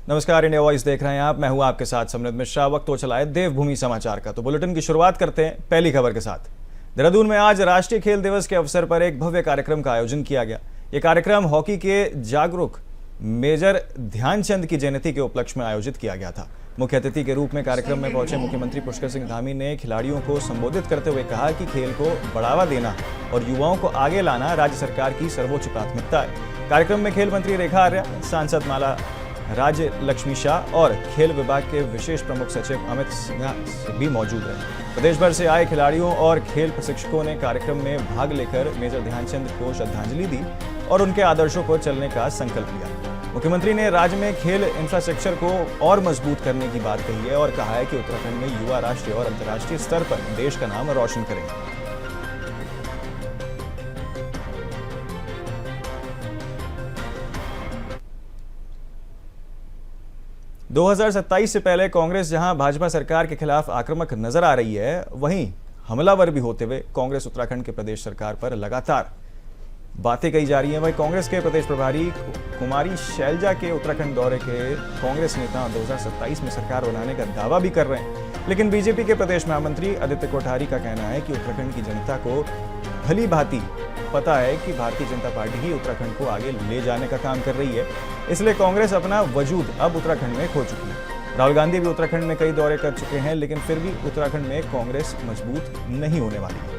नमस्कार, India voice देख रहे हैं आप। मैं हूं आपके साथ समृद्ध मिश्रा। वक्त हो चला है देवभूमि समाचार का, तो बुलेटिन की शुरुआत करते हैं पहली खबर के साथ। देहरादून में आज राष्ट्रीय खेल दिवस के अवसर पर एक भव्य कार्यक्रम का आयोजन किया गया। यह कार्यक्रम हॉकी के जागरूक मेजर ध्यानचंद की जयंती के उपलक्ष्य में आयोजित किया गया था। मुख्य अतिथि के रूप में कार्यक्रम में पहुंचे मुख्यमंत्री पुष्कर सिंह धामी ने खिलाड़ियों को संबोधित करते हुए कहा कि खेल को बढ़ावा देना और युवाओं को आगे लाना राज्य सरकार की सर्वोच्च प्राथमिकता है। कार्यक्रम में खेल मंत्री रेखा आर्या, सांसद माला राज्य लक्ष्मी शाह और खेल विभाग के विशेष प्रमुख सचिव अमित सिन्हा भी मौजूद रहे। प्रदेश भर से आए खिलाड़ियों और खेल प्रशिक्षकों ने कार्यक्रम में भाग लेकर मेजर ध्यानचंद को श्रद्धांजलि दी और उनके आदर्शों पर चलने का संकल्प लिया। मुख्यमंत्री ने राज्य में खेल इंफ्रास्ट्रक्चर को और मजबूत करने की बात कही है और कहा है कि उत्तराखंड में युवा राष्ट्रीय और अंतर्राष्ट्रीय स्तर पर देश का नाम रोशन करेंगे। 2027 से पहले कांग्रेस जहां भाजपा सरकार के खिलाफ आक्रामक नजर आ रही है, वहीं हमलावर भी होते हुए कांग्रेस उत्तराखंड के प्रदेश सरकार पर लगातार बातें कही जा रही हैं। वहीं कांग्रेस के प्रदेश प्रभारी कुमारी शैलजा के उत्तराखंड दौरे के कांग्रेस नेता 2027 में सरकार बनाने का दावा भी कर रहे हैं, लेकिन बीजेपी के प्रदेश महामंत्री आदित्य कोठारी का कहना है कि उत्तराखंड की जनता को भली भांति पता है कि भारतीय जनता पार्टी ही उत्तराखंड को आगे ले जाने का काम कर रही है, इसलिए कांग्रेस अपना वजूद अब उत्तराखंड में खो चुकी है। राहुल गांधी भी उत्तराखंड में कई दौरे कर चुके हैं, लेकिन फिर भी उत्तराखंड में कांग्रेस मजबूत नहीं होने वाली है।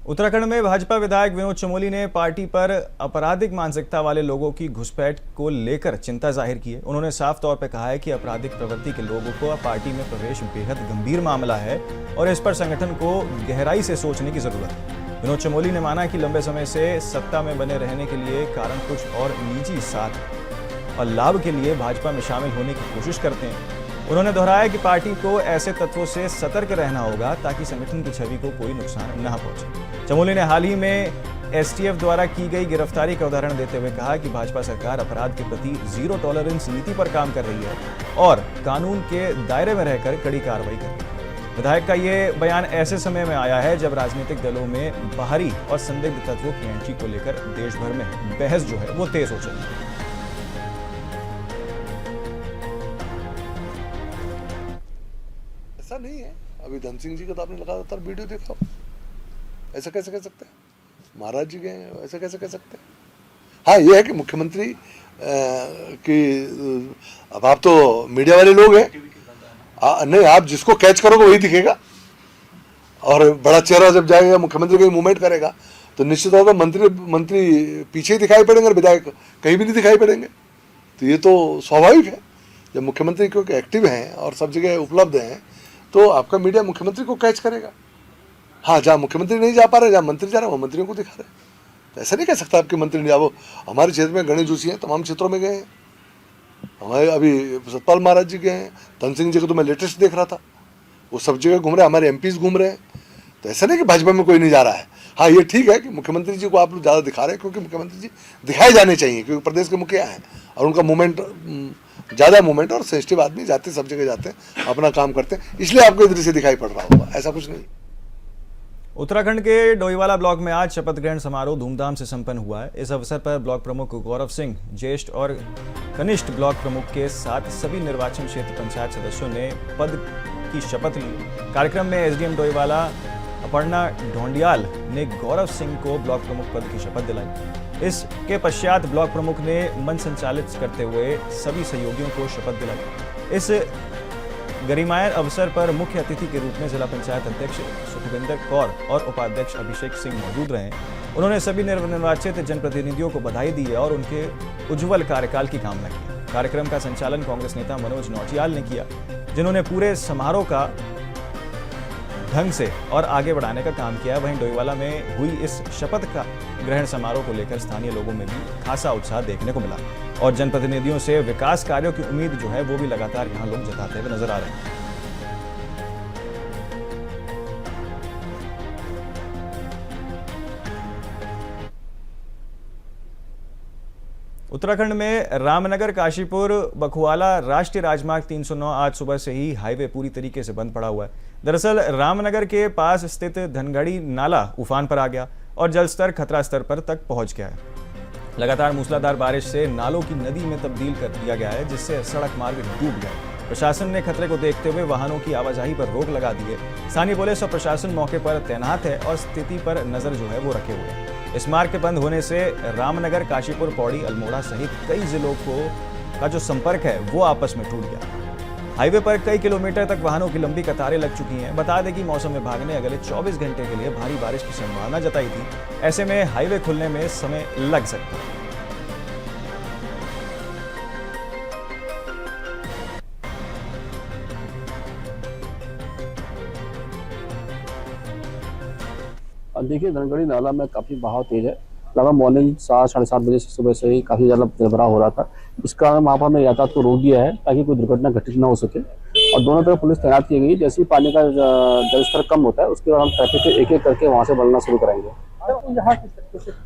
उत्तराखंड में भाजपा विधायक विनोद चमोली ने पार्टी पर आपराधिक मानसिकता वाले लोगों की घुसपैठ को लेकर चिंता जाहिर की है। उन्होंने साफ तौर पर कहा है कि आपराधिक प्रवृत्ति के लोगों को पार्टी में प्रवेश बेहद गंभीर मामला है और इस पर संगठन को गहराई से सोचने की जरूरत है। विनोद चमोली ने माना कि लंबे समय से सत्ता में बने रहने के लिए कारण कुछ और निजी स्वार्थ और लाभ के लिए भाजपा में शामिल होने की कोशिश करते हैं। उन्होंने दोहराया कि पार्टी को ऐसे तत्वों से सतर्क रहना होगा ताकि संगठन की छवि को कोई नुकसान न पहुंचे। चमोली ने हाल ही में एसटीएफ द्वारा की गई गिरफ्तारी का उदाहरण देते हुए कहा कि भाजपा सरकार अपराध के प्रति जीरो टॉलरेंस नीति पर काम कर रही है और कानून के दायरे में रहकर कड़ी कार्रवाई कर रही है। विधायक का ये बयान ऐसे समय में आया है जब राजनीतिक दलों में बाहरी और संदिग्ध तत्वों की एंट्री को लेकर देश भर में बहस जो है वो तेज हो चली है। ऐसा नहीं है। अभी धन सिंह जी का तो आपने लगातार वीडियो देखा, ऐसा कैसे कह सकते हैं? महाराज जी गए, ऐसा कैसे कह सकते हैं? हाँ, ये है कि मुख्यमंत्री की अब आप तो मीडिया वाले लोग हैं, नहीं, आप जिसको कैच करोगे वही दिखेगा और बड़ा चेहरा जब जाएगा मुख्यमंत्री कहीं मूवमेंट करेगा तो निश्चित होगा मंत्री पीछे ही दिखाई पड़ेंगे और विधायक कहीं भी नहीं दिखाई पड़ेंगे। तो ये तो स्वाभाविक है। जब मुख्यमंत्री क्योंकि एक्टिव हैं और सब जगह उपलब्ध हैं तो आपका मीडिया मुख्यमंत्री को कैच करेगा। हाँ, जहाँ मुख्यमंत्री नहीं जा पा रहे, जहाँ मंत्री जा रहे हैं, वो मंत्रियों को दिखा रहे हैं। तो ऐसा नहीं कह सकता आपके मंत्री नहीं। वो हमारे क्षेत्र में गणेश जोशी हैं, तमाम क्षेत्रों में गए हैं। हमारे अभी सतपाल महाराज जी गए हैं, धन सिंह जी को तो मैं लेटेस्ट देख रहा था, वो सब जगह घूम रहे हैं, हमारे एमपीज घूम रहे हैं। तो ऐसा नहीं कि भाजपा में कोई नहीं जा रहा है। हाँ, ये ठीक है कि मुख्यमंत्री जी को आप लोग ज़्यादा दिखा रहे हैं क्योंकि मुख्यमंत्री जी दिखाए जाने चाहिए, क्योंकि प्रदेश के मुखिया हैं और उनका मूवमेंट ज़्यादा मूवमेंट और सेंसिटिव आदमी जाते सब जगह जाते हैं, अपना काम करते हैं, इसलिए आपको इधर से दिखाई पड़ रहा होगा, ऐसा कुछ नहीं। उत्तराखंड के डोईवाला ब्लॉक में आज शपथ ग्रहण समारोह धूमधाम से संपन्न हुआ है। इस अवसर पर ब्लॉक प्रमुख गौरव सिंह, ज्येष्ठ और कनिष्ठ ब्लॉक प्रमुख के साथ सभी निर्वाचन क्षेत्र पंचायत सदस्यों ने पद की शपथ ली। कार्यक्रम में एसडीएम डोईवाला अपर्णा ढोंडियाल ने गौरव सिंह को ब्लॉक प्रमुख पद की शपथ दिलाई। इसके पश्चात ब्लॉक प्रमुख ने मंच संचालित करते हुए सभी सहयोगियों को शपथ दिलाई। इस गरिमामय अवसर पर मुख्य अतिथि के रूप में जिला पंचायत अध्यक्ष सुखविंदर कौर और उपाध्यक्ष अभिषेक सिंह मौजूद रहे। उन्होंने सभी नवनिर्वाचित जनप्रतिनिधियों को बधाई दी और उनके उज्जवल कार्यकाल की कामना की। कार्यक्रम का संचालन कांग्रेस नेता मनोज नौटियाल ने किया, जिन्होंने पूरे समारोह का ढंग से और आगे बढ़ाने का काम किया। वहीं डोईवाला में हुई इस शपथ का ग्रहण समारोह को लेकर स्थानीय लोगों में भी खासा उत्साह देखने को मिला और जनप्रतिनिधियों से विकास कार्यों की उम्मीद जो है वो भी लगातार यहां लोग जताते हुए नजर आ रहे हैं। उत्तराखंड में रामनगर काशीपुर बखवाला राष्ट्रीय राजमार्ग 309 आज सुबह से ही हाईवे पूरी तरीके से बंद पड़ा हुआ है। दरअसल रामनगर के पास स्थित धनगढ़ी नाला उफान पर आ गया और जलस्तर खतरा स्तर पर तक पहुंच गया है। लगातार मूसलाधार बारिश से नालों की नदी में तब्दील कर दिया गया है, जिससे सड़क मार्ग डूब गया। प्रशासन ने खतरे को देखते हुए वाहनों की आवाजाही पर रोक लगा दी है। स्थानीय पुलिस और प्रशासन मौके पर तैनात है और स्थिति पर नजर वो रखे हुए हैं। इस मार्ग के बंद होने से रामनगर, काशीपुर, पौड़ी, अल्मोड़ा सहित कई जिलों का जो संपर्क है वो आपस में टूट गया। हाईवे पर कई किलोमीटर तक वाहनों की लंबी कतारें लग चुकी हैं। बता दें कि मौसम विभाग ने अगले 24 घंटे के लिए भारी बारिश की संभावना जताई थी। ऐसे में हाईवे खुलने में समय लग सकता है। देखिए, धनगढ़ी नाला में काफ़ी बहाव तेज है। लगभग मॉर्निंग 7-7:30 बजे से सुबह से ही काफ़ी ज़्यादा जलभराव हो रहा था। इस कारण वहाँ पर हमने यातायात को रोक दिया है ताकि कोई दुर्घटना घटित ना हो सके और दोनों तरफ पुलिस तैनात की गई। जैसे ही पानी का जलस्तर कम होता है उसके बाद हम ट्रैफिक को एक एक करके वहाँ से बढ़ना शुरू करेंगे।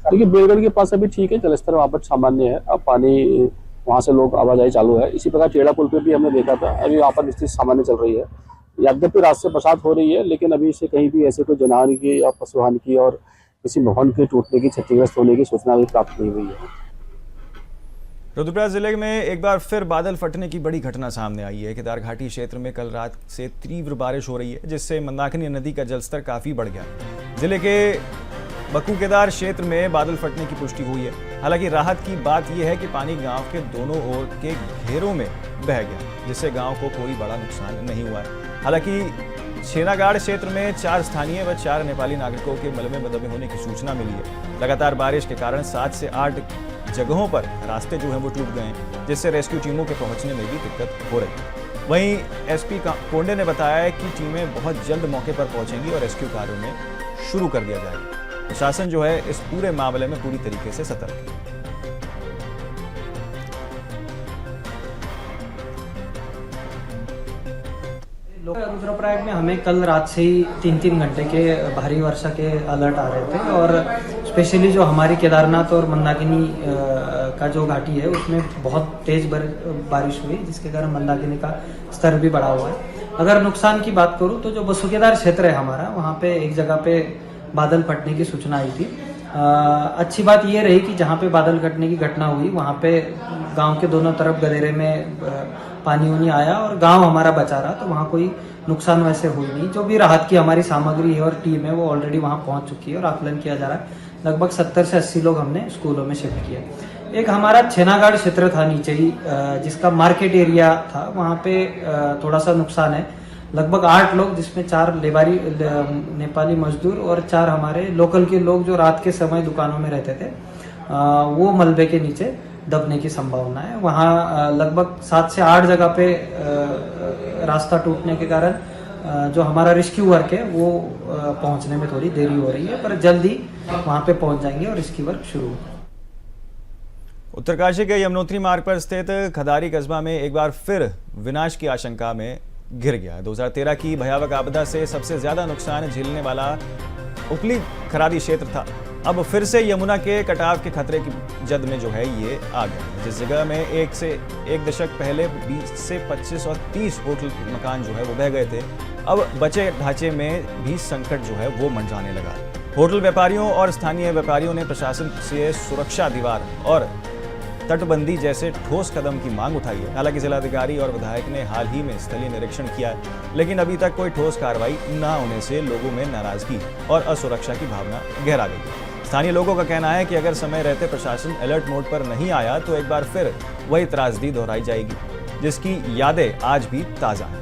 देखिए, बेलगढ़ के पास अभी ठीक है, जलस्तर वहाँ पर सामान्य है। अब पानी वहाँ से लोग आवाजाही चालू है। इसी प्रकार टेढ़ा पुल पर भी हमने देखा था, अभी वहाँ पर स्थिति सामान्य चल रही है। यद्यपि रात से बरसात हो रही है, लेकिन अभी से कहीं भी ऐसे कोई जनहानि की या पशुहानि की और किसी भवन के टूटने की, क्षतिग्रस्त होने की सूचना अभी प्राप्त नहीं हुई है। रुद्रप्रयाग जिले में एक बार फिर बादल फटने की बड़ी घटना सामने आई है। केदार घाटी क्षेत्र में कल रात से तीव्र बारिश हो रही है, जिससे मंदाकिनी नदी का जलस्तर काफी बढ़ गया। जिले के बक्कू केदार क्षेत्र में बादल फटने की पुष्टि हुई है। हालांकि राहत की बात यह है कि पानी गांव के दोनों ओर के घेरों में बह गया, जिससे गांव को कोई बड़ा नुकसान नहीं हुआ है। हालांकि छेनागाड़ क्षेत्र में 4 स्थानीय व 4 नेपाली नागरिकों के मलबे में दबे होने की सूचना मिली है। लगातार बारिश के कारण 7 से 8 जगहों पर रास्ते वो टूट गए हैं, जिससे रेस्क्यू टीमों के पहुंचने में भी दिक्कत हो रही है। वहीं एसपी कोंडे ने बताया है कि टीमें बहुत जल्द मौके पर पहुंचेंगी और रेस्क्यू कार्यों में शुरू कर दिया जाएगा। प्रशासन इस पूरे मामले में पूरी तरीके से सतर्क है। रुद्रप्रयाग में हमें कल रात से ही 3-3 घंटे के भारी वर्षा के अलर्ट आ रहे थे और स्पेशली जो हमारी केदारनाथ और मंदाकिनी का जो घाटी है उसमें बहुत तेज बारिश हुई, जिसके कारण मंदाकिनी का स्तर भी बढ़ा हुआ है। अगर नुकसान की बात करूं तो जो बसुकेदार क्षेत्र है हमारा, वहाँ पे एक जगह पे बादल फटने की सूचना आई थी। अच्छी बात यह रही कि जहाँ पे बादल फटने की घटना हुई वहाँ पे गांव के दोनों तरफ गदेरे में पानी उनी आया और गांव हमारा बचा रहा, तो वहाँ कोई नुकसान वैसे हुई नहीं। जो भी राहत की हमारी सामग्री है और टीम है वो ऑलरेडी वहाँ पहुँच चुकी है और आकलन किया जा रहा है। लगभग 70 से 80 लोग हमने स्कूलों में शिफ्ट किए। एक हमारा छेनागाड़ क्षेत्र था नीचे ही, जिसका मार्केट एरिया था, वहाँ पे थोड़ा सा नुकसान है। लगभग 8 लोग, जिसमें 4 नेपाली मजदूर और 4 हमारे लोकल के लोग जो रात के समय दुकानों में रहते थे, वो मलबे के नीचे दबने की संभावना है। वहाँ लगभग 7 से 8 जगह पे रास्ता टूटने के कारण जो हमारा रेस्क्यू वर्क है वो पहुँचने में थोड़ी देरी हो रही है, पर जल्दी वहाँ पे पहुँच जाएंगे और रेस्क्यू वर्क शुरू होगा। उत्तरकाशी के यमुनोत्री मार्ग पर स्थित खदारी कस्बा में एक बार फिर विनाश की आशंका में घिर गया। 2013 की भयावह आपदा से सबसे ज्यादा नुकसान झेलने वाला उपली खरादी क्षेत्र था। अब फिर से यमुना के कटाव के खतरे की जद में ये आ गया है। जिस जगह में एक दशक पहले 20 से 25 और 30 होटल मकान वो बह गए थे, अब बचे ढांचे में भी संकट वो मंडराने लगा। होटल व्यापारियों और स्थानीय व्यापारियों ने प्रशासन से सुरक्षा दीवार और तटबंदी जैसे ठोस कदम की मांग उठाई है। हालांकि जिलाधिकारी और विधायक ने हाल ही में स्थलीय निरीक्षण किया है, लेकिन अभी तक कोई ठोस कार्रवाई न होने से लोगों में नाराजगी और असुरक्षा की भावना गहरा गई। स्थानीय लोगों का कहना है कि अगर समय रहते प्रशासन अलर्ट मोड पर नहीं आया तो एक बार फिर वही त्रासदी दोहराई जाएगी, जिसकी यादें आज भी ताजा हैं।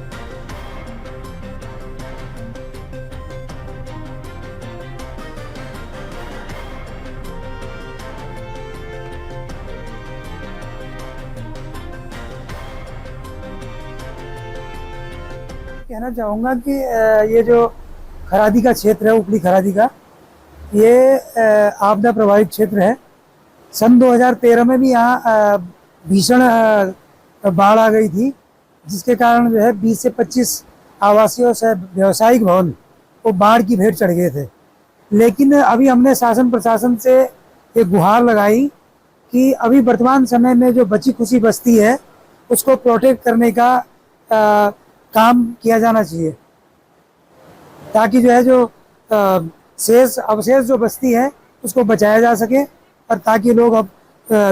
कहना चाहूँगा कि ये जो खरादी का क्षेत्र है, उपली खरादी का, ये आपदा प्रभावित क्षेत्र है। सन 2013 में भी यहाँ भीषण बाढ़ आ गई थी, जिसके कारण 20 से 25 आवासीय और व्यावसायिक भवन वो बाढ़ की भेंट चढ़ गए थे। लेकिन अभी हमने शासन प्रशासन से एक गुहार लगाई कि अभी वर्तमान समय में जो बची खुची बस्ती है उसको प्रोटेक्ट करने का काम किया जाना चाहिए, ताकि जो है जो शेष अवशेष जो बस्ती है उसको बचाया जा सके, और ताकि लोग अब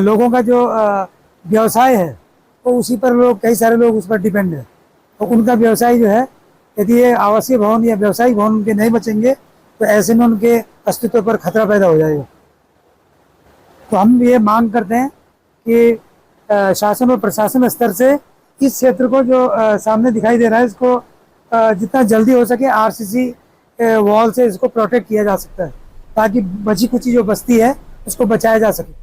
लोगों का जो व्यवसाय है तो उसी पर लोग, कई सारे लोग उस पर डिपेंड है, तो उनका व्यवसाय जो है, यदि ये आवासीय भवन या व्यावसायिक भवन उनके नहीं बचेंगे तो ऐसे में उनके अस्तित्व पर खतरा पैदा हो जाएगा। तो हम ये मांग करते हैं कि शासन और प्रशासन स्तर से इस क्षेत्र को जो सामने दिखाई दे रहा है इसको जितना जल्दी हो सके आरसीसी वॉल से इसको प्रोटेक्ट किया जा सकता है, ताकि बची कुची जो बस्ती है उसको बचाया जा सके।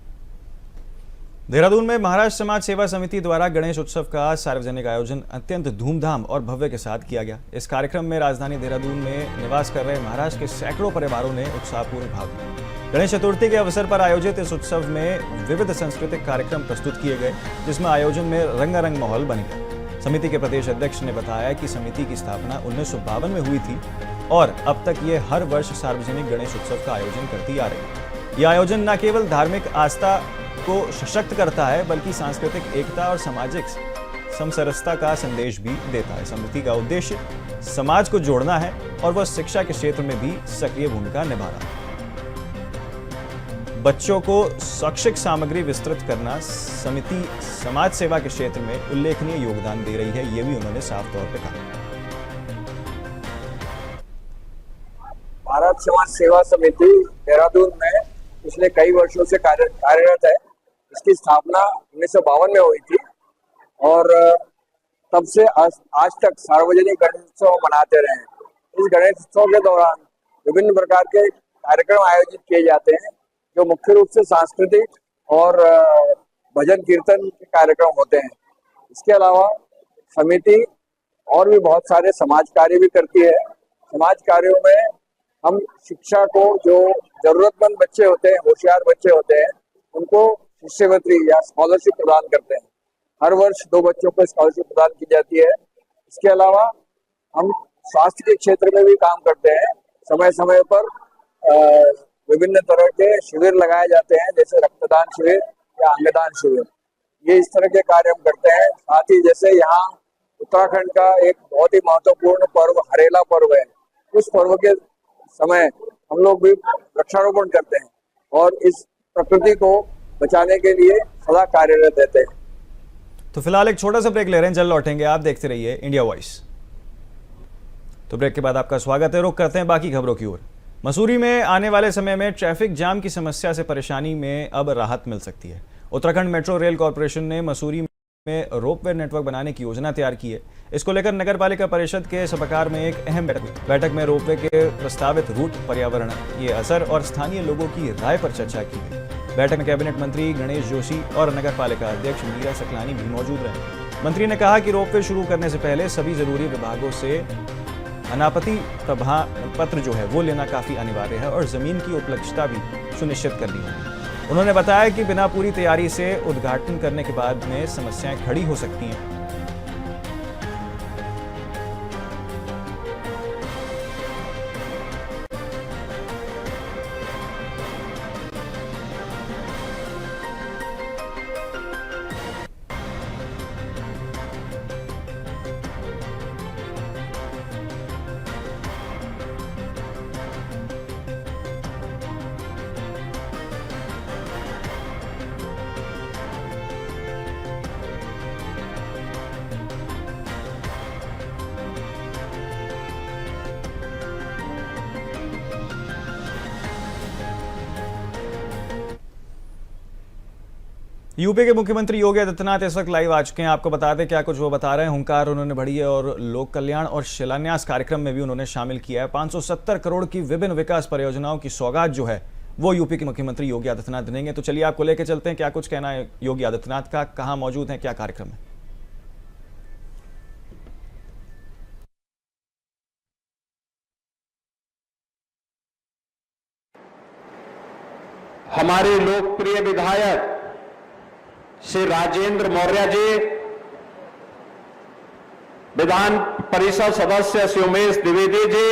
देहरादून में महाराष्ट्र समाज सेवा समिति द्वारा गणेश उत्सव का सार्वजनिक आयोजन अत्यंत धूमधाम और भव्य के साथ किया गया। इस कार्यक्रम में राजधानी देहरादून में निवास कर रहे महाराष्ट्र के सैकड़ों परिवारों ने उत्साहपूर्ण भाग लिया। गणेश चतुर्थी के अवसर पर आयोजित इस उत्सव में विविध सांस्कृतिक कार्यक्रम प्रस्तुत किए गए, जिसमें आयोजन में रंगारंग माहौल बन गया। समिति के प्रदेश अध्यक्ष ने बताया कि समिति की स्थापना 1952 में हुई थी और अब तक ये हर वर्ष सार्वजनिक गणेश उत्सव का आयोजन करती आ रही है। यह आयोजन न केवल धार्मिक आस्था को सशक्त करता है, बल्कि सांस्कृतिक एकता और सामाजिक समरसता का संदेश भी देता है। समिति का उद्देश्य समाज को जोड़ना है और वह शिक्षा के क्षेत्र में भी सक्रिय भूमिका निभा रहा है। बच्चों को शैक्षिक सामग्री विस्तृत करना समिति समाज सेवा के क्षेत्र में उल्लेखनीय योगदान दे रही है, ये भी उन्होंने साफ तौर पर कहा। भारत समाज सेवा समिति देहरादून में पिछले कई वर्षों से कार्यरत है। इसकी स्थापना 1952 में हुई थी और तब से आज तक सार्वजनिक गणेश उत्सव मनाते रहे हैं। इस गणेश उत्सव के दौरान विभिन्न प्रकार के कार्यक्रम आयोजित किए जाते हैं, जो मुख्य रूप से सांस्कृतिक और भजन कीर्तन के कार्यक्रम होते हैं। इसके अलावा समिति और भी बहुत सारे समाज कार्य भी करती है। समाज कार्यों में हम शिक्षा को, जो जरूरतमंद बच्चे होते हैं, होशियार बच्चे होते हैं, उनको शिष्यवृत्ति या स्कॉलरशिप प्रदान करते हैं। हर वर्ष 2 बच्चों को स्कॉलरशिप प्रदान की जाती है। इसके अलावा हम स्वास्थ्य के क्षेत्र में भी काम करते हैं। समय समय पर विभिन्न तरह के शिविर लगाए जाते हैं, जैसे रक्तदान शिविर या अंगदान शिविर। ये इस तरह के कार्य हम करते हैं। साथ ही जैसे यहाँ उत्तराखंड का एक बहुत ही महत्वपूर्ण पर्व हरेला पर्व है, उस पर्व के समय हम लोग भी वृक्षारोपण करते हैं और इस प्रकृति को बचाने के लिए सदा कार्यरत रहते हैं। तो फिलहाल एक छोटा सा ब्रेक ले रहे हैं, जल्द लौटेंगे। आप देखते रहिए इंडिया वॉइस। तो ब्रेक के बाद आपका स्वागत है। रुक करते हैं बाकी खबरों की ओर। मसूरी में आने वाले समय में ट्रैफिक जाम की समस्या से परेशानी में अब राहत मिल सकती है। उत्तराखंड मेट्रो रेल कॉरपोरेशन ने मसूरी में रोपवे नेटवर्क बनाने की योजना तैयार की है। इसको लेकर नगर पालिका परिषद के सभागार में एक अहम बैठक में रोपवे के प्रस्तावित रूट, पर्यावरण ये असर और स्थानीय लोगों की राय पर चर्चा की गई। बैठक में कैबिनेट मंत्री गणेश जोशी और नगर पालिका अध्यक्ष मीरा सकलानी भी मौजूद रहे। मंत्री ने कहा कि रोपवे शुरू करने से पहले सभी जरूरी विभागों से अनापत्ति प्रमाण पत्र जो है वो लेना काफी अनिवार्य है और जमीन की उपलब्धता भी सुनिश्चित करनी होगी। उन्होंने बताया कि बिना पूरी तैयारी से उद्घाटन करने के बाद में समस्याएं खड़ी हो सकती हैं। यूपी के मुख्यमंत्री योगी आदित्यनाथ इस वक्त लाइव आ चुके हैं। आपको बता दें क्या कुछ वो बता रहे हैं। हुंकार उन्होंने भरी है और लोक कल्याण और शिलान्यास कार्यक्रम में भी उन्होंने शामिल किया है। 570 करोड़ की विभिन्न विकास परियोजनाओं की सौगात जो है वो यूपी के मुख्यमंत्री योगी आदित्यनाथ देंगे। तो चलिए आपको लेकर चलते हैं, क्या कुछ कहना है योगी आदित्यनाथ का, कहाँ मौजूद है, क्या कार्यक्रम है। हमारे लोकप्रिय विधायक श्री राजेंद्र मौर्य जी, विधान परिषद सदस्य श्री उमेश द्विवेदी जी,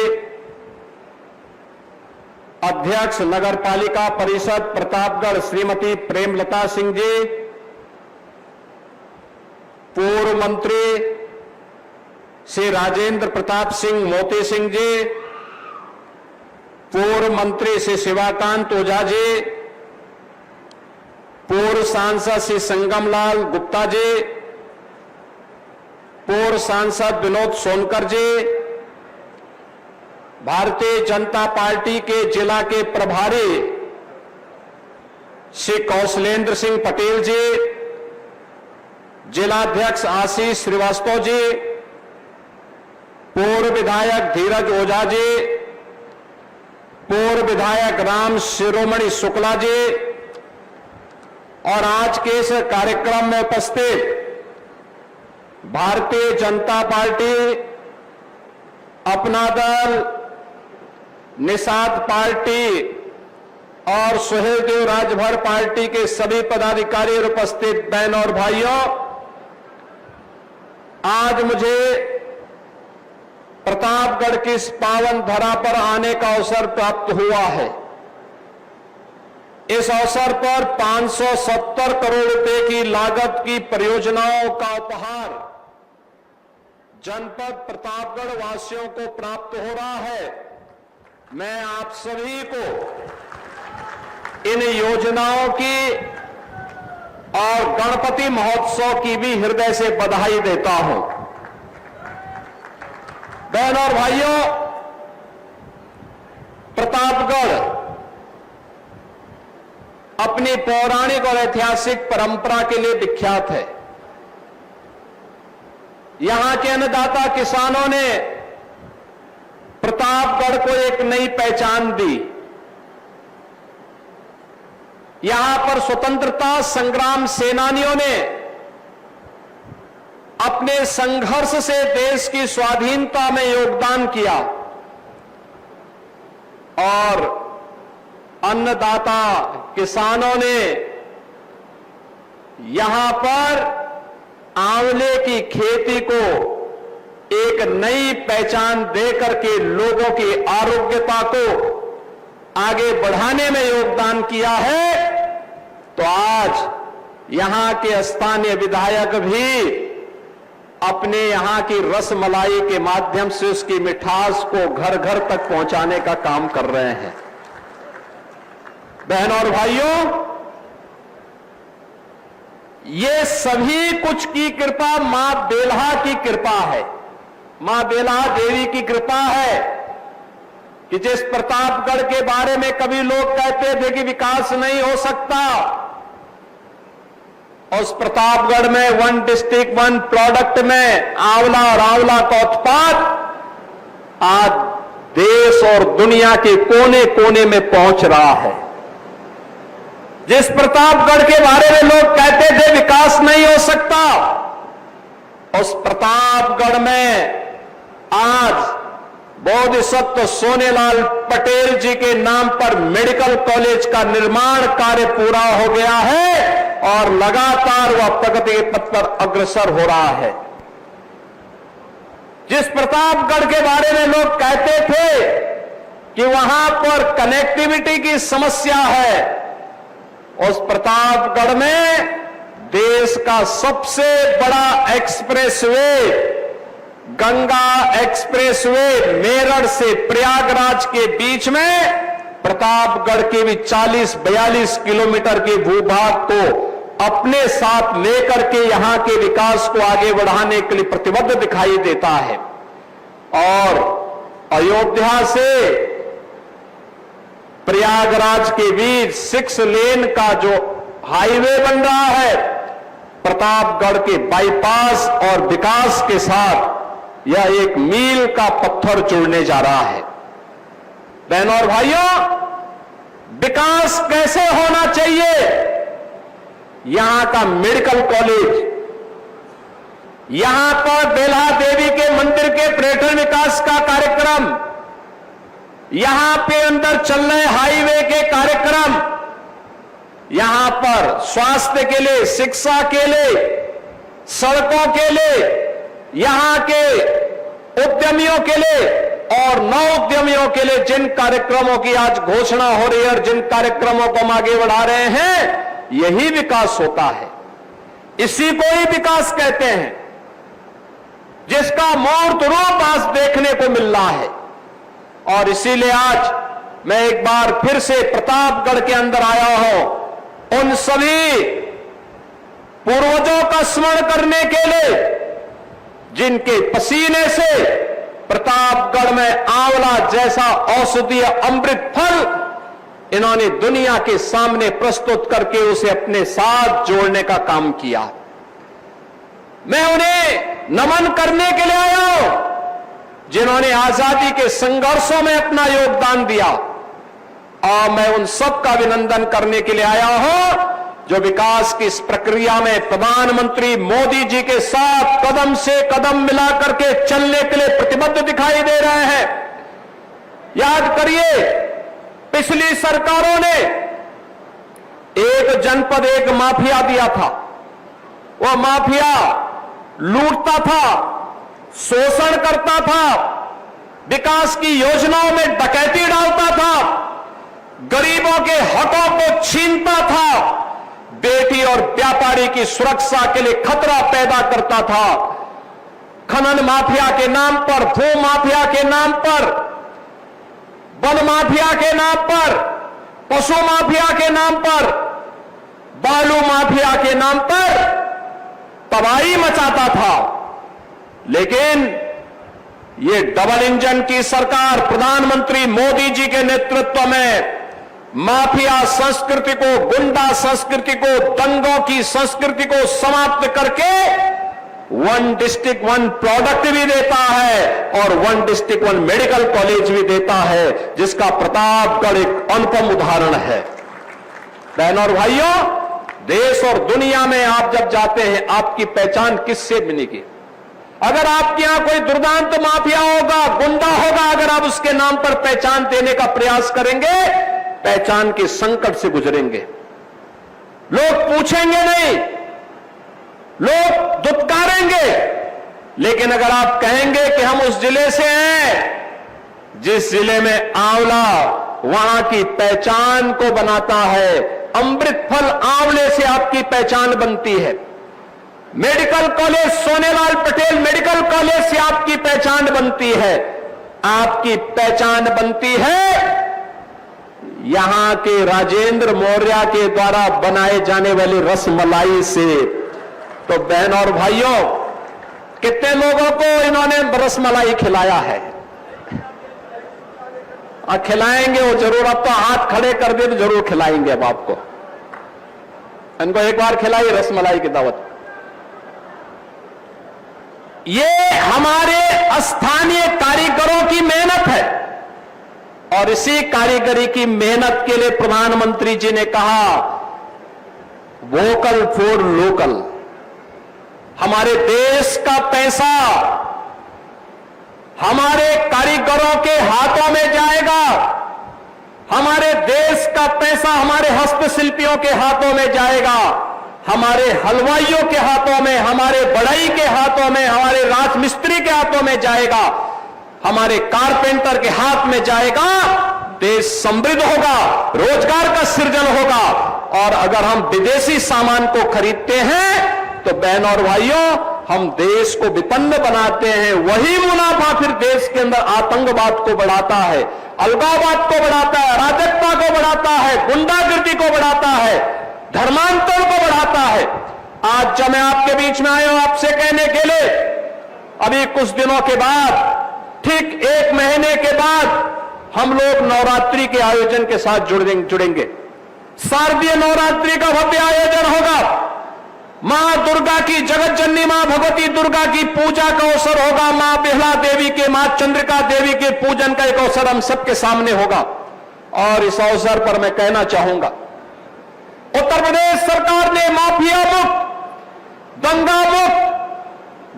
अध्यक्ष अध्यक्ष नगर पालिका परिषद प्रतापगढ़ श्रीमती प्रेमलता सिंह जी, पूर्व मंत्री श्री राजेंद्र प्रताप सिंह मोती सिंह जी, पूर्व मंत्री श्री शिवाकांत ओझा जी, पूर्व सांसद श्री संगमलाल गुप्ता जी, पूर्व सांसद विनोद सोनकर जी, भारतीय जनता पार्टी के जिला के प्रभारी श्री कौशलेंद्र सिंह पटेल जी, जिलाध्यक्ष आशीष श्रीवास्तव जी, पूर्व विधायक धीरज ओझा जी, पूर्व विधायक राम शिरोमणि शुक्ला जी और आज के इस कार्यक्रम में उपस्थित भारतीय जनता पार्टी, अपना दल, निषाद पार्टी और सुहेलदेव राजभर पार्टी के सभी पदाधिकारी और उपस्थित बहन और भाइयों, आज मुझे प्रतापगढ़ की इस पावन धरा पर आने का अवसर प्राप्त हुआ है। इस अवसर पर 570 करोड़ रुपए की लागत की परियोजनाओं का उपहार जनपद प्रतापगढ़ वासियों को प्राप्त हो रहा है। मैं आप सभी को इन योजनाओं की और गणपति महोत्सव की भी हृदय से बधाई देता हूं। बहनों और भाइयों, प्रतापगढ़ अपनी पौराणिक और ऐतिहासिक परंपरा के लिए विख्यात है। यहां के अन्नदाता किसानों ने प्रतापगढ़ को एक नई पहचान दी। यहां पर स्वतंत्रता संग्राम सेनानियों ने अपने संघर्ष से देश की स्वाधीनता में योगदान किया और अन्नदाता किसानों ने यहां पर आंवले की खेती को एक नई पहचान देकर के लोगों की आरोग्यता को आगे बढ़ाने में योगदान किया है। तो आज यहां के स्थानीय विधायक भी अपने यहां की रसमलाई के माध्यम से उसकी मिठास को घर घर तक पहुंचाने का काम कर रहे हैं। बहनों और भाइयों, ये सभी कुछ की कृपा मां बेल्हा की कृपा है। मां बेल्हा देवी की कृपा है कि जिस प्रतापगढ़ के बारे में कभी लोग कहते थे कि विकास नहीं हो सकता, उस प्रतापगढ़ में 1 डिस्ट्रिक्ट 1 प्रोडक्ट में आंवला और आंवला का उत्पाद आज देश और दुनिया के कोने कोने में पहुंच रहा है। जिस प्रतापगढ़ के बारे में लोग कहते थे विकास नहीं हो सकता, उस प्रतापगढ़ में आज बोधिसत्व सोनेलाल पटेल जी के नाम पर मेडिकल कॉलेज का निर्माण कार्य पूरा हो गया है और लगातार वह प्रगति के पथ पर अग्रसर हो रहा है। जिस प्रतापगढ़ के बारे में लोग कहते थे कि वहां पर कनेक्टिविटी की समस्या है, उस प्रतापगढ़ में देश का सबसे बड़ा एक्सप्रेसवे गंगा एक्सप्रेसवे मेरठ से प्रयागराज के बीच में प्रतापगढ़ के भी 40-42 किलोमीटर के भूभाग को अपने साथ लेकर के यहां के विकास को आगे बढ़ाने के लिए प्रतिबद्ध दिखाई देता है। और अयोध्या से प्रयागराज के बीच 6 लेन का जो हाईवे बन रहा है, प्रतापगढ़ के बाईपास और विकास के साथ यह एक मील का पत्थर जोड़ने जा रहा है। बहनों और भाइयों, विकास कैसे होना चाहिए? यहां का मेडिकल कॉलेज, यहां पर बेल्हा देवी के मंदिर के पर्यटन विकास का कार्यक्रम, यहां पे अंदर चल रहे हाईवे के कार्यक्रम, यहां पर स्वास्थ्य के लिए, शिक्षा के लिए, सड़कों के लिए, यहां के उद्यमियों के लिए और नवोद्यमियों के लिए जिन कार्यक्रमों की आज घोषणा हो रही है और जिन कार्यक्रमों को हम आगे बढ़ा रहे हैं, यही विकास होता है। इसी को ही विकास कहते हैं, जिसका मूर्त रूप आज देखने को मिल रहा है। और इसीलिए आज मैं एक बार फिर से प्रतापगढ़ के अंदर आया हूं, उन सभी पूर्वजों का स्मरण करने के लिए जिनके पसीने से प्रतापगढ़ में आंवला जैसा औषधीय अमृत फल इन्होंने दुनिया के सामने प्रस्तुत करके उसे अपने साथ जोड़ने का काम किया। मैं उन्हें नमन करने के लिए आया हूं, जिन्होंने आजादी के संघर्षों में अपना योगदान दिया, और मैं उन सब का अभिनंदन करने के लिए आया हूं जो विकास की इस प्रक्रिया में प्रधानमंत्री मोदी जी के साथ कदम से कदम मिला करके चलने के लिए प्रतिबद्ध दिखाई दे रहे हैं। याद करिए, पिछली सरकारों ने एक जनपद एक माफिया दिया था। वह माफिया लूटता था, शोषण करता था, विकास की योजनाओं में डकैती डालता था, गरीबों के हकों को छीनता था, बेटी और व्यापारी की सुरक्षा के लिए खतरा पैदा करता था। खनन माफिया के नाम पर, भू माफिया के नाम पर, वन माफिया के नाम पर, पशु माफिया के नाम पर, बालू माफिया के नाम पर तबाही मचाता था। लेकिन ये डबल इंजन की सरकार प्रधानमंत्री मोदी जी के नेतृत्व में माफिया संस्कृति को, गुंडा संस्कृति को, दंगों की संस्कृति को समाप्त करके वन डिस्ट्रिक्ट वन प्रोडक्ट भी देता है और one district one medical college भी देता है, जिसका प्रतापगढ़ एक अनुपम उदाहरण है। बहनों और भाइयों, देश और दुनिया में आप जब जाते हैं, आपकी पहचान किससे बनेगी? अगर आपके यहां कोई दुर्दांत माफिया होगा, गुंडा होगा, अगर आप उसके नाम पर पहचान देने का प्रयास करेंगे, पहचान के संकट से गुजरेंगे। लोग पूछेंगे नहीं, लोग दुत्कारेंगे। लेकिन अगर आप कहेंगे कि हम उस जिले से हैं जिस जिले में आंवला वहां की पहचान को बनाता है, अमृत फल आंवले से आपकी पहचान बनती है, medical college Sonelal Patel medical college से आपकी पहचान बनती है, आपकी पहचान बनती है यहां के राजेंद्र मौर्य के द्वारा बनाए जाने वाली रसमलाई से। तो बहनों और भाइयों, कितने लोगों को इन्होंने रसमलाई खिलाया है? खिलाएंगे वो जरूर। अब तो हाथ खड़े कर दे तो जरूर खिलाएंगे अब आपको। इनको एक बार खिलाई रसमलाई की दावत। ये हमारे स्थानीय कारीगरों की मेहनत है, और इसी कारीगरी की मेहनत के लिए प्रधानमंत्री जी ने कहा वोकल फॉर लोकल। हमारे देश का पैसा हमारे कारीगरों के हाथों में जाएगा, हमारे देश का पैसा हमारे हस्तशिल्पियों के हाथों में जाएगा, हमारे हलवाइयों के हाथों में, हमारे बढ़ई के हाथों में, हमारे राजमिस्त्री के हाथों में जाएगा, हमारे कारपेंटर के हाथ में जाएगा। देश समृद्ध होगा, रोजगार का सृजन होगा। और अगर हम विदेशी सामान को खरीदते हैं तो बहनों और भाइयों, हम देश को विपन्न बनाते हैं। वही मुनाफा फिर देश के अंदर आतंकवाद को बढ़ाता है, अलगाववाद को बढ़ाता है, अराजकता को बढ़ाता है, गुंडागिर्दी को बढ़ाता है, धर्मांतर को बढ़ाता है। आज जब मैं आपके बीच में आया हूं आपसे कहने के लिए, अभी कुछ दिनों के बाद, ठीक 1 महीने के बाद हम लोग नवरात्रि के आयोजन के साथ जुड़ेंगे। शारदीय नवरात्रि का भव्य आयोजन होगा। मां दुर्गा की, जगत जननी मां भगवती दुर्गा की पूजा का अवसर होगा। मां बेहला देवी के, मां चंद्रिका देवी के पूजन का एक अवसर हम सबके सामने होगा। और इस अवसर पर मैं कहना चाहूंगा, उत्तर प्रदेश सरकार ने माफिया मुक्त, दंगा मुक्त,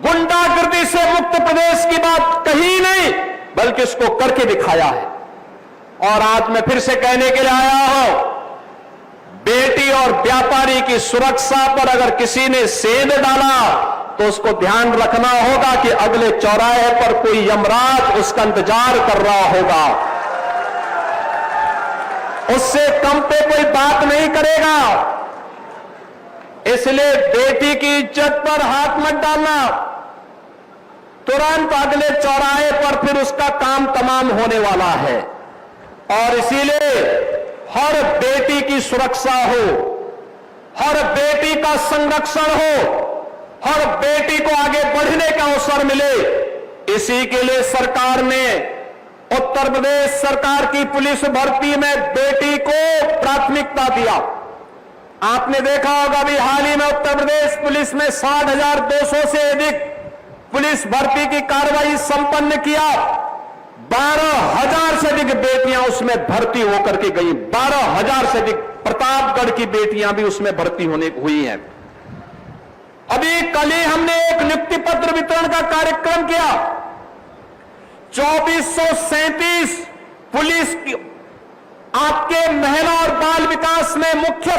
गुंडागिर्दी से मुक्त प्रदेश की बात कही नहीं, बल्कि इसको करके दिखाया है। और आज मैं फिर से कहने के लिए आया हूं, बेटी और व्यापारी की सुरक्षा पर अगर किसी ने सेंध डाला तो उसको ध्यान रखना होगा कि अगले चौराहे पर कोई यमराज उसका इंतजार कर रहा होगा, उससे कम पे कोई बात नहीं करेगा। इसलिए बेटी की इज्जत पर हाथ मत डालना, तुरंत अगले चौराहे पर फिर उसका काम तमाम होने वाला है। और इसीलिए हर बेटी की सुरक्षा हो, हर बेटी का संरक्षण हो, हर बेटी को आगे बढ़ने का अवसर मिले, इसी के लिए सरकार ने उत्तर प्रदेश सरकार की पुलिस भर्ती में बेटी को प्राथमिकता दिया। आपने देखा होगा अभी हाल ही में उत्तर प्रदेश पुलिस में 60,200 से अधिक पुलिस भर्ती की कार्रवाई संपन्न किया। 12,000 से अधिक बेटियां उसमें भर्ती होकर के गई। 12,000 से अधिक प्रतापगढ़ की बेटियां भी उसमें भर्ती होने हुई हैं। अभी कल ही हमने एक नियुक्ति पत्र वितरण का कार्यक्रम किया। 2437 पुलिस की आपके महिला और बाल विकास में मुख्य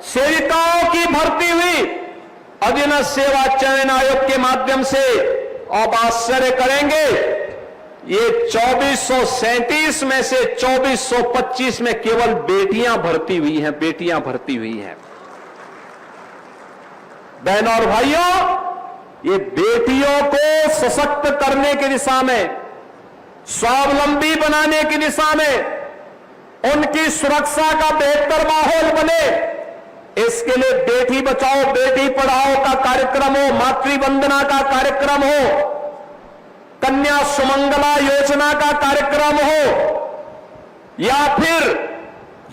सेविकाओं की भर्ती हुई। अधीनस्थ सेवा चयन आयोग के माध्यम से। अब आश्चर्य करेंगे, ये 2437 में से 2425 में केवल बेटियां भर्ती हुई हैं, बेटियां भर्ती हुई हैं। बहनों और भाइयों, ये बेटियों को सशक्त करने की दिशा में, स्वावलंबी बनाने की दिशा में, उनकी सुरक्षा का बेहतर माहौल बने, इसके लिए बेटी बचाओ बेटी पढ़ाओ का कार्यक्रम हो, मातृवंदना का कार्यक्रम हो, कन्या सुमंगला योजना का कार्यक्रम हो, या फिर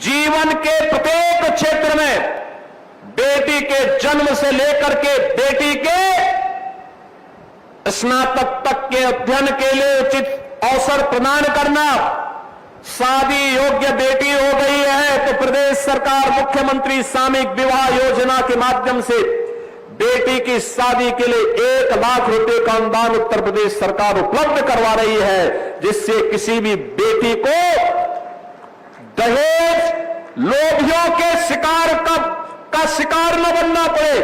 जीवन के प्रत्येक क्षेत्र में बेटी के जन्म से लेकर के बेटी के स्नातक तक के अध्ययन के लिए उचित अवसर प्रदान करना। शादी योग्य बेटी हो गई है तो प्रदेश सरकार मुख्यमंत्री सामूहिक विवाह योजना के माध्यम से बेटी की शादी के लिए 1 लाख रुपए का अनुदान उत्तर प्रदेश सरकार उपलब्ध करवा रही है, जिससे किसी भी बेटी को दहेज लोभियों के शिकार का शिकार न बनना पड़े।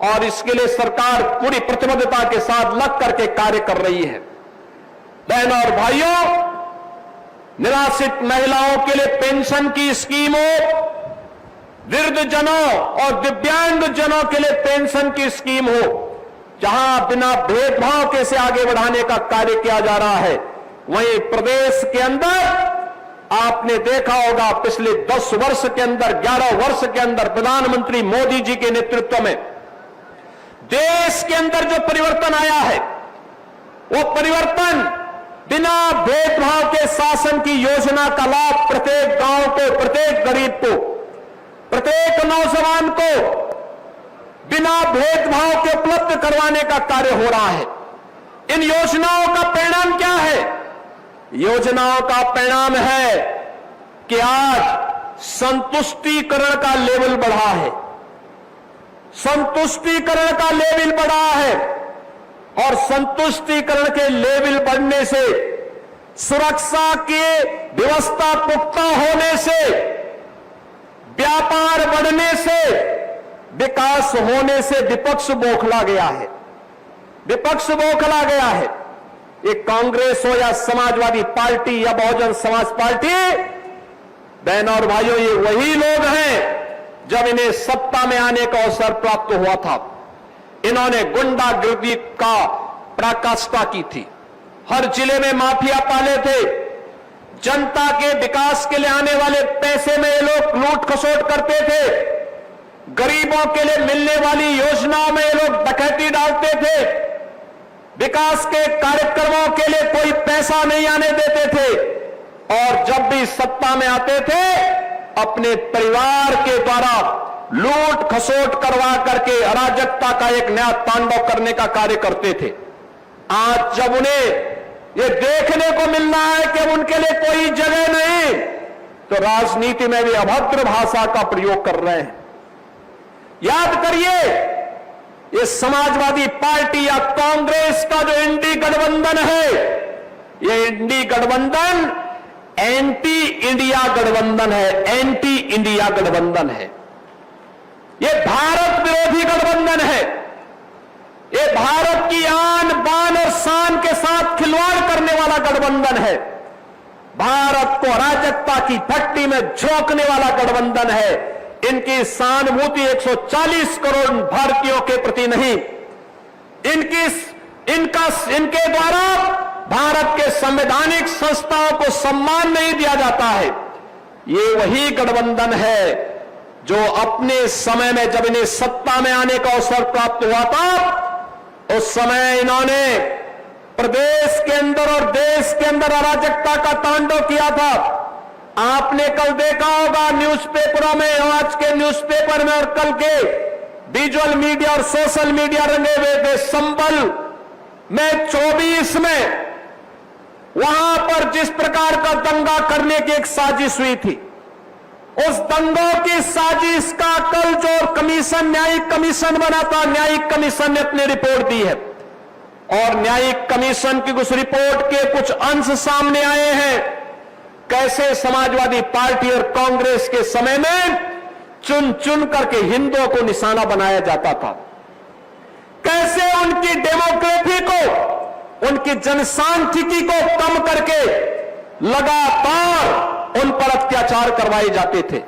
और इसके लिए सरकार पूरी प्रतिबद्धता के साथ लग करके कार्य कर रही है। बहनों और भाइयों, निराश्रित महिलाओं के लिए पेंशन की स्कीम हो, वृद्ध जनों और दिव्यांग जनों के लिए पेंशन की स्कीम हो, जहां बिना भेदभाव के से आगे बढ़ाने का कार्य किया जा रहा है। वहीं प्रदेश के अंदर आपने देखा होगा पिछले 10 वर्ष के अंदर, 11 वर्ष के अंदर प्रधानमंत्री मोदी जी के नेतृत्व में देश के अंदर जो परिवर्तन आया है, वो परिवर्तन बिना भेदभाव के शासन की योजना का लाभ प्रत्येक गांव को, प्रत्येक गरीब को, प्रत्येक नौजवान को बिना भेदभाव के उपलब्ध करवाने का कार्य हो रहा है। इन योजनाओं का परिणाम क्या है? योजनाओं का परिणाम है कि आज संतुष्टिकरण का लेवल बढ़ा है, संतुष्टिकरण का लेवल बढ़ा है, और संतुष्टिकरण के लेवल बढ़ने से, सुरक्षा की व्यवस्था पुख्ता होने से, व्यापार बढ़ने से, विकास होने से विपक्ष बौखला गया है, विपक्ष बौखला गया है। ये कांग्रेस हो या समाजवादी पार्टी या बहुजन समाज पार्टी, बहनों और भाइयों, ये वही लोग हैं जब इन्हें सत्ता में आने का अवसर प्राप्त हुआ था, इन्होंने गुंडागर्दी का पराकाष्ठा की थी, हर जिले में माफिया पाले थे, जनता के विकास के लिए आने वाले पैसे में ये लोग लूट खसोट करते थे, गरीबों के लिए मिलने वाली योजनाओं में ये लोग डकैती डालते थे, विकास के कार्यक्रमों के लिए कोई पैसा नहीं आने देते थे, और जब भी सत्ता में आते थे अपने परिवार के द्वारा लूट खसोट करवा करके अराजकता का एक नया तांडव करने का कार्य करते थे। आज जब उन्हें ये देखने को मिल रहा है कि उनके लिए कोई जगह नहीं, तो राजनीति में भी अभद्र भाषा का प्रयोग कर रहे हैं। याद करिए, ये समाजवादी पार्टी या कांग्रेस का जो इंडी गठबंधन है, ये इंडी गठबंधन एंटी इंडिया गठबंधन है, एंटी इंडिया गठबंधन है, ये भारत विरोधी गठबंधन है। ये भारत की आन बान और शान के साथ खिलवाड़ करने वाला गठबंधन है। भारत को अराजकता की भट्टी में झोंकने वाला गठबंधन है। इनकी सहानुभूति 140 करोड़ भारतीयों के प्रति नहीं, इनके द्वारा भारत के संवैधानिक संस्थाओं को सम्मान नहीं दिया जाता है। ये वही गठबंधन है जो अपने समय में, जब इन्हें सत्ता में आने का अवसर प्राप्त हुआ था, उस समय इन्होंने प्रदेश के अंदर और देश के अंदर अराजकता का तांडव किया था। आपने कल देखा होगा न्यूज़पेपरों में, आज के न्यूज़पेपर में और कल के विजुअल मीडिया और सोशल मीडिया रंगे हुए थे। संबल में 24 में वहां पर जिस प्रकार का दंगा करने की एक साजिश हुई थी, उस दंगों की साजिश का कल जो कमीशन, न्यायिक कमीशन बना था, न्यायिक कमीशन ने अपनी रिपोर्ट दी है और न्यायिक कमीशन की उस रिपोर्ट के कुछ अंश सामने आए हैं। कैसे समाजवादी पार्टी और कांग्रेस के समय में चुन चुन करके हिंदुओं को निशाना बनाया जाता था, कैसे उनकी डेमोग्राफी को, उनकी जनसांख्यिकी को कम करके लगातार उन पर अत्याचार करवाए जाते थे,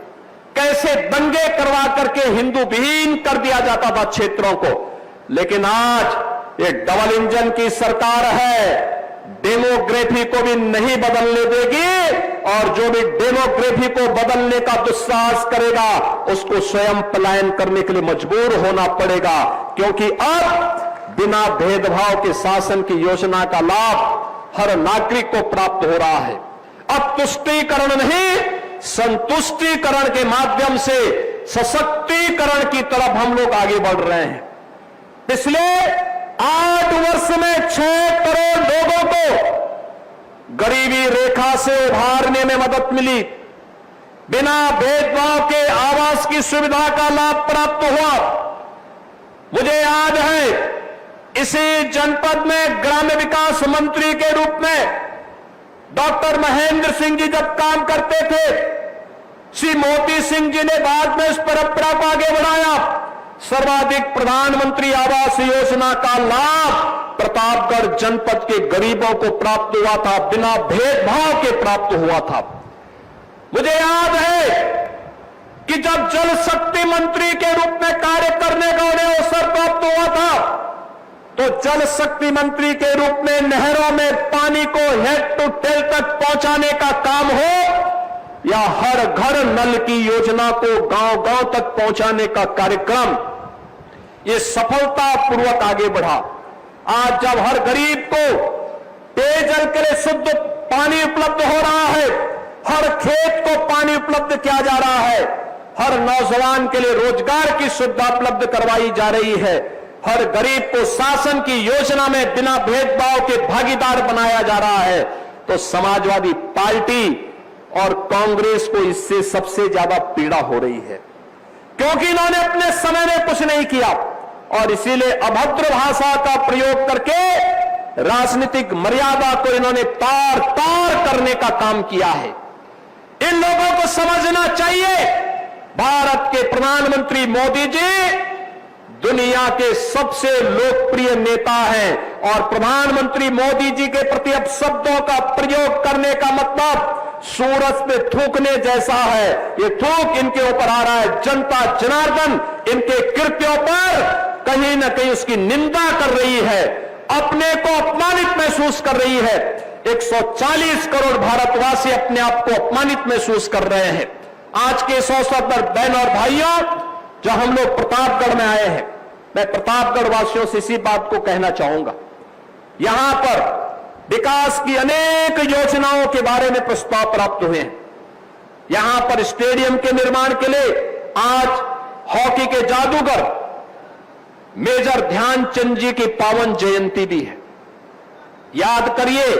कैसे दंगे करवा करके हिंदू विहीन कर दिया जाता था क्षेत्रों को। लेकिन आज ये डबल इंजन की सरकार है, डेमोग्राफी को भी नहीं बदलने देगी और जो भी डेमोग्राफी को बदलने का दुस्साहस करेगा उसको स्वयं पलायन करने के लिए मजबूर होना पड़ेगा, क्योंकि अब बिना भेदभाव के शासन की योजना का लाभ हर नागरिक को प्राप्त हो रहा है। अब तुष्टीकरण नहीं, संतुष्टीकरण के माध्यम से सशक्तिकरण की तरफ हम लोग आगे बढ़ रहे हैं। पिछले 8 वर्ष में 6 करोड़ लोगों को गरीबी रेखा से उभारने में मदद मिली, बिना भेदभाव के आवास की सुविधा का लाभ प्राप्त हुआ। मुझे याद है इसी जनपद में ग्राम्य विकास मंत्री के रूप में डॉक्टर महेंद्र सिंह जी जब काम करते थे, श्री मोती सिंह जी ने बाद में इस परंपरा को आगे बढ़ाया। सर्वाधिक प्रधानमंत्री आवास योजना का लाभ प्रतापगढ़ जनपद के गरीबों को प्राप्त हुआ था, बिना भेदभाव के प्राप्त हुआ था। मुझे याद है कि जब जल शक्ति मंत्री के रूप में कार्य करने का उन्हें अवसर प्राप्त हुआ था, तो जल शक्ति मंत्री के रूप में नहरों में पानी को हेड टू टेल तक पहुंचाने का काम हो या हर घर नल की योजना को गांव-गांव तक पहुंचाने का कार्यक्रम, ये सफलतापूर्वक आगे बढ़ा। आज जब हर गरीब को पेयजल के लिए शुद्ध पानी उपलब्ध हो रहा है, हर खेत को पानी उपलब्ध किया जा रहा है, हर नौजवान के लिए रोजगार की सुविधा उपलब्ध करवाई जा रही है, हर गरीब को शासन की योजना में बिना भेदभाव के भागीदार बनाया जा रहा है, तो समाजवादी पार्टी और कांग्रेस को इससे सबसे ज्यादा पीड़ा हो रही है, क्योंकि इन्होंने अपने समय में कुछ नहीं किया और इसीलिए अभद्र भाषा का प्रयोग करके राजनीतिक मर्यादा को इन्होंने तार तार करने का काम किया है। इन लोगों को समझना चाहिए, भारत के प्रधानमंत्री मोदी जी दुनिया के सबसे लोकप्रिय नेता हैं और प्रधानमंत्री मोदी जी के प्रति अब शब्दों का प्रयोग करने का मतलब सूरज पे थूकने जैसा है। ये थूक इनके ऊपर आ रहा है। जनता जनार्दन इनके कृत्यों पर कहीं ना कहीं उसकी निंदा कर रही है, अपने को अपमानित महसूस कर रही है। 140 करोड़ भारतवासी अपने आप को अपमानित महसूस कर रहे हैं। आज के इस अवसर पर बहनों और भाइयों, जो हम लोग प्रतापगढ़ में आए हैं, मैं प्रतापगढ़ वासियों से इसी बात को कहना चाहूंगा, यहां पर विकास की अनेक योजनाओं के बारे में प्रस्ताव प्राप्त हुए हैं। यहां पर स्टेडियम के निर्माण के लिए आज हॉकी के जादूगर मेजर ध्यानचंद जी की पावन जयंती भी है। याद करिए,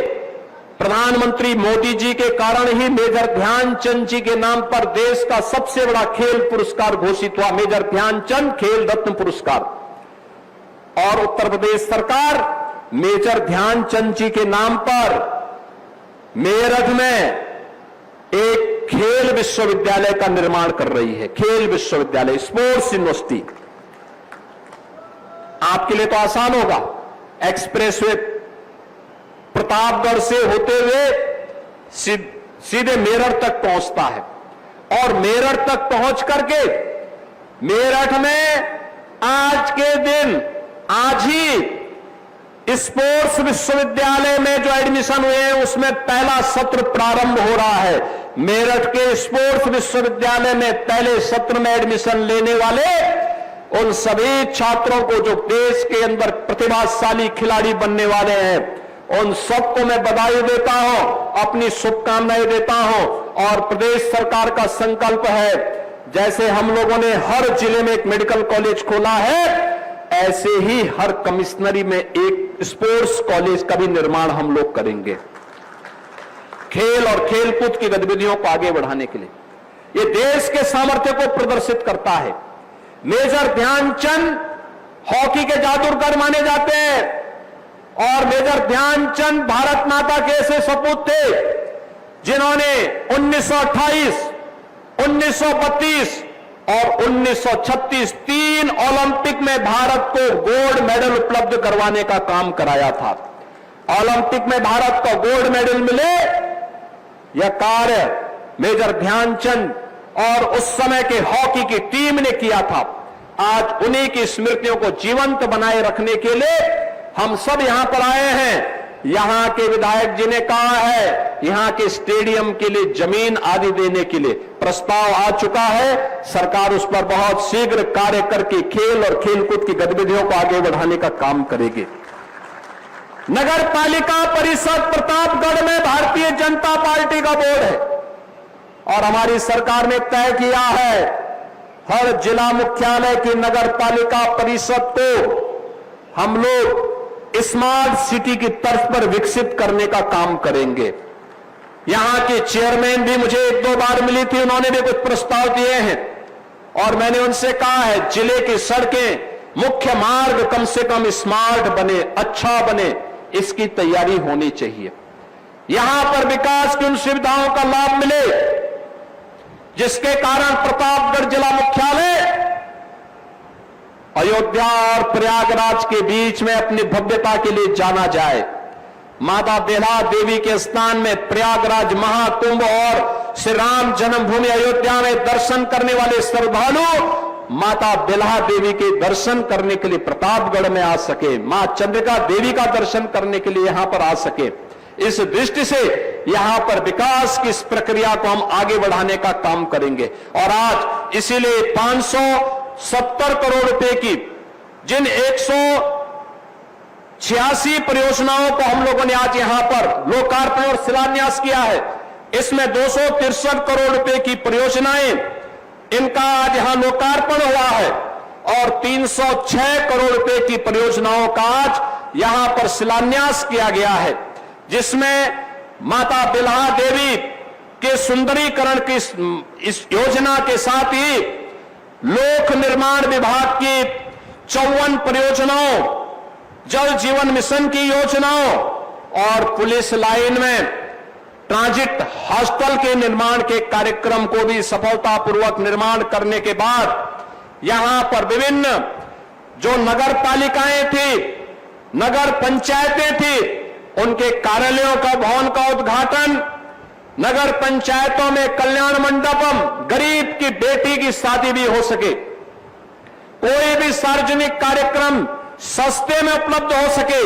प्रधानमंत्री मोदी जी के कारण ही मेजर ध्यानचंद जी के नाम पर देश का सबसे बड़ा खेल पुरस्कार घोषित हुआ, मेजर ध्यानचंद खेल रत्न पुरस्कार। और उत्तर प्रदेश सरकार मेजर ध्यानचंद जी के नाम पर मेरठ में एक खेल विश्वविद्यालय का निर्माण कर रही है, खेल विश्वविद्यालय, स्पोर्ट्स यूनिवर्सिटी। आपके लिए तो आसान होगा, एक्सप्रेसवे प्रतापगढ़ से होते हुए सीधे मेरठ तक पहुंचता है और मेरठ तक पहुंच करके मेरठ में आज के दिन, आज ही स्पोर्ट्स विश्वविद्यालय में जो एडमिशन हुए हैं उसमें पहला सत्र प्रारंभ हो रहा है। मेरठ के स्पोर्ट्स विश्वविद्यालय में पहले सत्र में एडमिशन लेने वाले उन सभी छात्रों को जो देश के अंदर प्रतिभाशाली खिलाड़ी बनने वाले हैं, उन सबको मैं बधाई देता हूं, अपनी शुभकामनाएं देता हूं। और प्रदेश सरकार का संकल्प है, जैसे हम लोगों ने हर जिले में एक मेडिकल कॉलेज खोला है, ऐसे ही हर कमिश्नरी में एक स्पोर्ट्स कॉलेज का भी निर्माण हम लोग करेंगे, खेल और खेलकूद की गतिविधियों को आगे बढ़ाने के लिए। ये देश के सामर्थ्य को प्रदर्शित करता है। मेजर ध्यानचंद हॉकी के जादूगर माने जाते हैं और मेजर ध्यानचंद भारत माता के ऐसे सपूत थे जिन्होंने 1928, 1932 और 1936 तीन ओलंपिक में भारत को गोल्ड मेडल उपलब्ध करवाने का काम कराया था। ओलंपिक में भारत को गोल्ड मेडल मिले, यह कार्य मेजर ध्यानचंद और उस समय के हॉकी की टीम ने किया था। आज उन्हीं की स्मृतियों को जीवंत बनाए रखने के लिए हम सब यहां पर आए हैं। यहां के विधायक जी ने कहा है, यहां के स्टेडियम के लिए जमीन आदि देने के लिए प्रस्ताव आ चुका है। सरकार उस पर बहुत शीघ्र कार्य करके खेल और खेलकूद की गतिविधियों को आगे बढ़ाने का काम करेगी। नगर पालिका परिषद प्रतापगढ़ में भारतीय जनता पार्टी का बोर्ड है और हमारी सरकार ने तय किया है हर जिला मुख्यालय की नगर पालिका परिषद को हम लोग स्मार्ट सिटी की तर्ज पर विकसित करने का काम करेंगे। यहां के चेयरमैन भी मुझे एक दो बार मिली थी, उन्होंने भी कुछ प्रस्ताव दिए हैं और मैंने उनसे कहा है जिले की सड़कें, मुख्य मार्ग कम से कम स्मार्ट बने, अच्छा बने, इसकी तैयारी होनी चाहिए। यहां पर विकास की उन सुविधाओं का लाभ मिले जिसके कारण प्रतापगढ़ जिला मुख्यालय अयोध्या और प्रयागराज के बीच में अपनी भव्यता के लिए जाना जाए। माता बेल्हा देवी के स्थान में प्रयागराज महाकुंभ और श्री राम जन्मभूमि अयोध्या में दर्शन करने वाले श्रद्धालु माता बेल्हा देवी के दर्शन करने के लिए प्रतापगढ़ में आ सके, मां चंद्रिका देवी का दर्शन करने के लिए यहां पर आ सके। इस दृष्टि से यहां पर विकास की इस प्रक्रिया को हम आगे बढ़ाने का काम करेंगे और आज इसीलिए 570 करोड़ रुपए की जिन 186 परियोजनाओं को हम लोगों ने आज यहां पर लोकार्पण और शिलान्यास किया है, इसमें 263 करोड़ रुपए की परियोजनाएं, इनका आज यहां लोकार्पण हुआ है और 306 करोड़ रुपए की परियोजनाओं का आज यहां पर शिलान्यास किया गया है, जिसमें माता बेल्हा देवी के सुंदरीकरण की इस योजना के साथ ही लोक निर्माण विभाग की 54 परियोजनाओं, जल जीवन मिशन की योजनाओं और पुलिस लाइन में ट्रांजिट हॉस्टल के निर्माण के कार्यक्रम को भी सफलतापूर्वक निर्माण करने के बाद यहां पर विभिन्न जो नगर पालिकाएं थी, नगर पंचायतें थी, उनके कार्यालयों का भवन का उद्घाटन, नगर पंचायतों में कल्याण मंडपम, गरीब की बेटी की शादी भी हो सके, कोई भी सार्वजनिक कार्यक्रम सस्ते में उपलब्ध हो सके,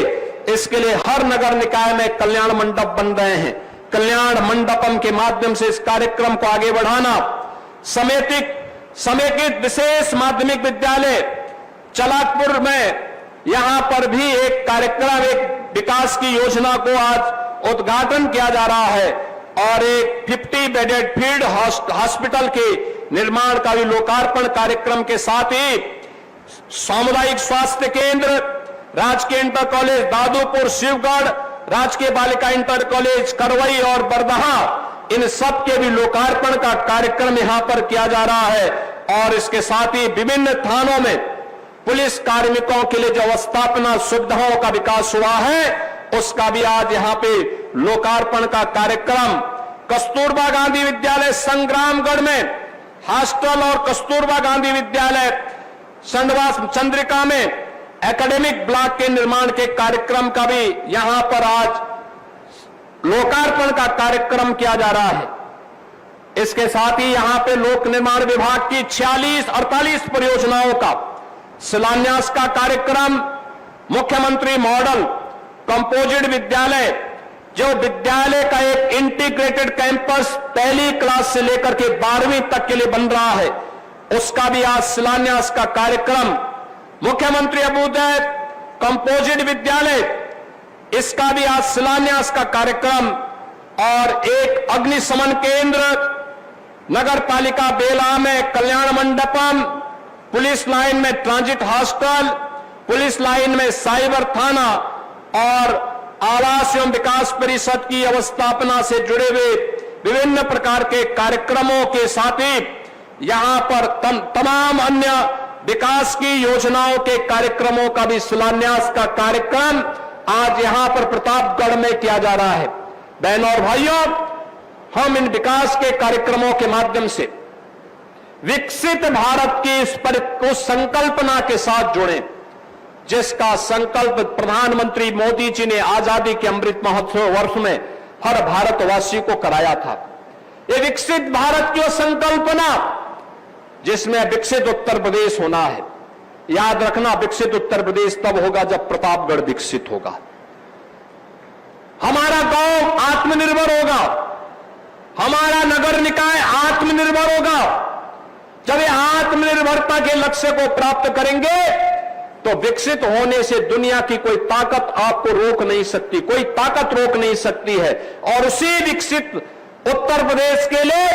इसके लिए हर नगर निकाय में कल्याण मंडप बन रहे हैं। कल्याण मंडपम के माध्यम से इस कार्यक्रम को आगे बढ़ाना, समेकित विशेष माध्यमिक विद्यालय चलाकपुर में यहां पर भी एक कार्यक्रम, एक विकास की योजना को आज उद्घाटन किया जा रहा है और एक 50 बेडेड फील्ड हॉस्पिटल के निर्माण का भी लोकार्पण कार्यक्रम के साथ ही सामुदायिक स्वास्थ्य केंद्र, राजकीय इंटर कॉलेज दादूपुर शिवगढ़, राजकीय बालिका इंटर कॉलेज करवई और बरदहा, इन सब के भी लोकार्पण का कार्यक्रम यहां पर किया जा रहा है और इसके साथ ही विभिन्न थानों में पुलिस कार्मिकों के लिए जो अवस्थापना सुविधाओं का विकास हुआ है, उसका भी आज यहां पे लोकार्पण का कार्यक्रम, कस्तूरबा गांधी विद्यालय संग्रामगढ़ में हॉस्टल और कस्तूरबा गांधी विद्यालय चंद्रिका में एकेडमिक ब्लॉक के निर्माण के कार्यक्रम का भी यहां पर आज लोकार्पण का कार्यक्रम किया जा रहा है। इसके साथ ही यहां पे लोक निर्माण विभाग की 46-48 परियोजनाओं का शिलान्यास का कार्यक्रम, मुख्यमंत्री मॉडल कंपोजिट विद्यालय, जो विद्यालय का एक इंटीग्रेटेड कैंपस पहली क्लास से लेकर के 12वीं तक के लिए बन रहा है, उसका भी आज शिलान्यास का कार्यक्रम, मुख्यमंत्री अभ्युदय कंपोजिट विद्यालय, इसका भी आज शिलान्यास का कार्यक्रम, और एक अग्निशमन केंद्र, नगर पालिका बेला में कल्याण मंडपम, पुलिस लाइन में ट्रांजिट हॉस्टल, पुलिस लाइन में साइबर थाना और आवास एवं विकास परिषद की अवस्थापना से जुड़े हुए विभिन्न प्रकार के कार्यक्रमों के साथ ही यहां पर तमाम अन्य विकास की योजनाओं के कार्यक्रमों का भी शिलान्यास का कार्यक्रम आज यहां पर प्रतापगढ़ में किया जा रहा है। बहनों और भाइयों, हम इन विकास के कार्यक्रमों के माध्यम से विकसित भारत की उस संकल्पना के साथ जुड़े जिसका संकल्प प्रधानमंत्री मोदी जी ने आजादी के अमृत महोत्सव वर्ष में हर भारतवासी को कराया था। ये विकसित भारत की संकल्पना जिसमें विकसित उत्तर प्रदेश होना है। याद रखना, विकसित उत्तर प्रदेश तब होगा जब प्रतापगढ़ विकसित होगा, हमारा गांव आत्मनिर्भर होगा, हमारा नगर निकाय आत्मनिर्भर होगा। जब ये आत्मनिर्भरता के लक्ष्य को प्राप्त करेंगे तो विकसित होने से दुनिया की कोई ताकत आपको रोक नहीं सकती, कोई ताकत रोक नहीं सकती है। और उसी विकसित उत्तर प्रदेश के लिए,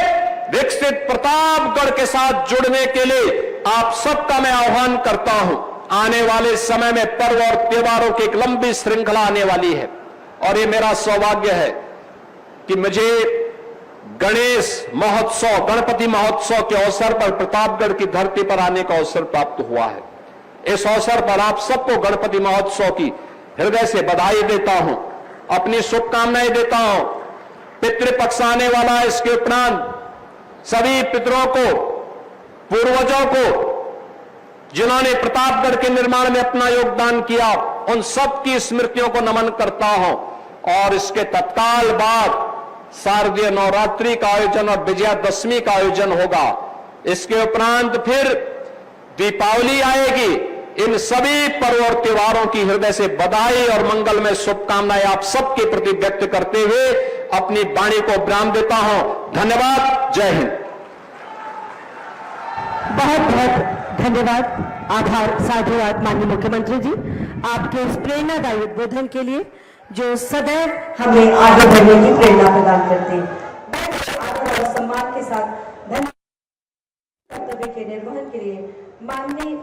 विकसित प्रतापगढ़ के साथ जुड़ने के लिए आप सबका मैं आह्वान करता हूं। आने वाले समय में पर्व और त्योहारों की एक लंबी श्रृंखला आने वाली है और ये मेरा सौभाग्य है कि मुझे गणेश महोत्सव, गणपति महोत्सव के अवसर पर प्रतापगढ़ की धरती पर आने का अवसर प्राप्त हुआ है। इस अवसर पर आप सबको गणपति महोत्सव की हृदय से बधाई देता हूं, अपनी शुभकामनाएं देता हूं। पितृपक्ष आने वाला है, इसके उपरांत सभी पितरों को, पूर्वजों को, जिन्होंने प्रतापगढ़ के निर्माण में अपना योगदान किया, उन सब की स्मृतियों को नमन करता हूं। और इसके तत्काल बाद शारदीय नवरात्रि का आयोजन और विजयादशमी का आयोजन होगा। इसके उपरांत फिर दीपावली आएगी। इन सभी पर्व और त्योहारों की हृदय से बधाई और मंगलमय शुभकामनाएं आप सबके प्रति व्यक्त करते हुए अपनी वाणी को विराम देता हूं। धन्यवाद। जय हिंद। बहुत बहुत धन्यवाद, आभार, साधुवाद माननीय मुख्यमंत्री जी, आपके इस प्रेरणादायी उद्बोधन के लिए जो सदैव हमें आगे बढ़ने की प्रेरणा प्रदान करते हैं। आदर और सम्मान के साथ धन्यवाद। कर्तव्य के निर्वहन के लिए माननीय